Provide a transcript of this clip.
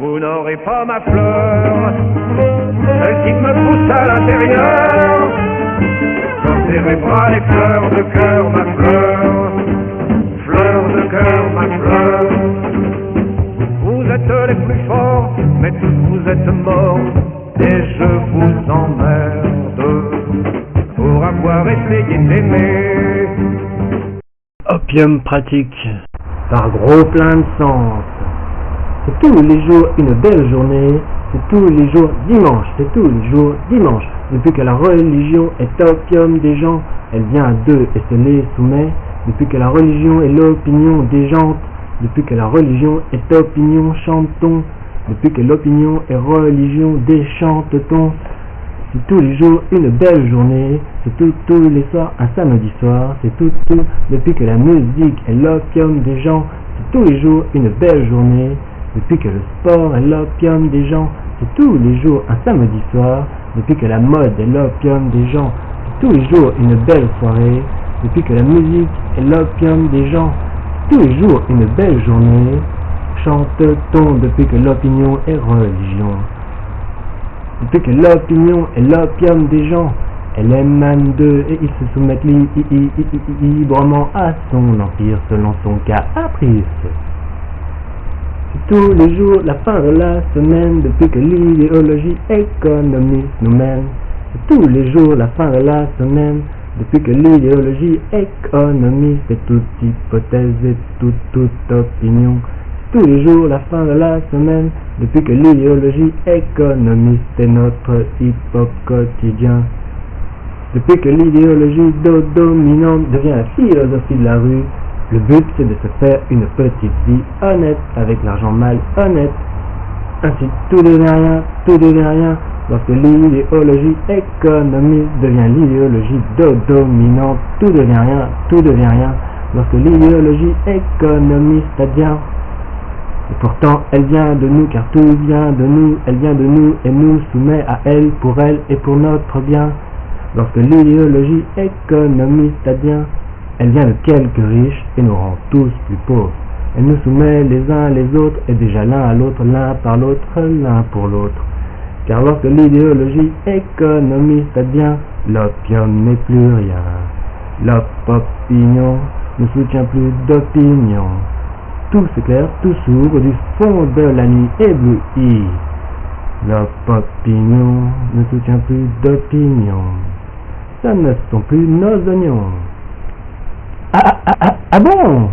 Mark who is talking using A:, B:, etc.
A: Vous n'aurez pas ma fleur, celle qui me pousse à l'intérieur. J'enterrai pas les fleurs de cœur, ma fleur, fleur de cœur, ma fleur. Vous êtes les plus forts, mais tous vous êtes morts, et je vous emmerde pour avoir essayé d'aimer.
B: Opium pratique, par gros plein de sens. C'est tous les jours une belle journée, c'est tous les jours dimanche, c'est tous les jours dimanche. Depuis que la religion est opium des gens, elle vient à deux et se les soumet. Depuis que la religion est l'opinion des gens, depuis que la religion est opinion, chante-t-on. Depuis que l'opinion est religion, déchante-t-on. C'est tous les jours une belle journée, c'est tous les soirs un samedi soir, c'est tout. Depuis que la musique est l'opium des gens, c'est tous les jours une belle journée. Depuis que le sport est l'opium des gens, c'est tous les jours un samedi soir. Depuis que la mode est l'opium des gens, c'est tous les jours une belle soirée. Depuis que la musique est l'opium des gens, c'est tous les jours une belle journée. Chante-t-on depuis que l'opinion est religion. Depuis que l'opinion est l'opium des gens, elle émane d'eux et ils se soumettent librement à son empire selon son caprice. C'est tous les jours la fin de la semaine depuis que l'idéologie économiste nous mène. C'est tous les jours la fin de la semaine depuis que l'idéologie économiste est toute hypothèse et toute opinion. C'est tous les jours la fin de la semaine depuis que l'idéologie économiste est notre hip-hop quotidien. Depuis que l'idéologie dominante devient la philosophie de la rue, le but c'est de se faire une petite vie honnête avec l'argent mal honnête. Ainsi tout devient rien lorsque l'idéologie économiste devient l'idéologie dominante. Tout devient rien lorsque l'idéologie économiste advient. Et pourtant elle vient de nous car tout vient de nous, elle vient de nous et nous soumet à elle pour elle et pour notre bien. Lorsque l'idéologie économiste advient, elle vient de quelques riches et nous rend tous plus pauvres. Elle nous soumet les uns les autres et déjà l'un à l'autre, l'un par l'autre, l'un pour l'autre. Car lorsque l'idéologie économiste advient, l'opium n'est plus rien. L'opinion ne soutient plus d'opinion. Tout s'éclaire, tout s'ouvre du fond de la nuit éblouie. L'opinion ne soutient plus d'opinion. Ça ne sont plus nos oignons. Ah bon?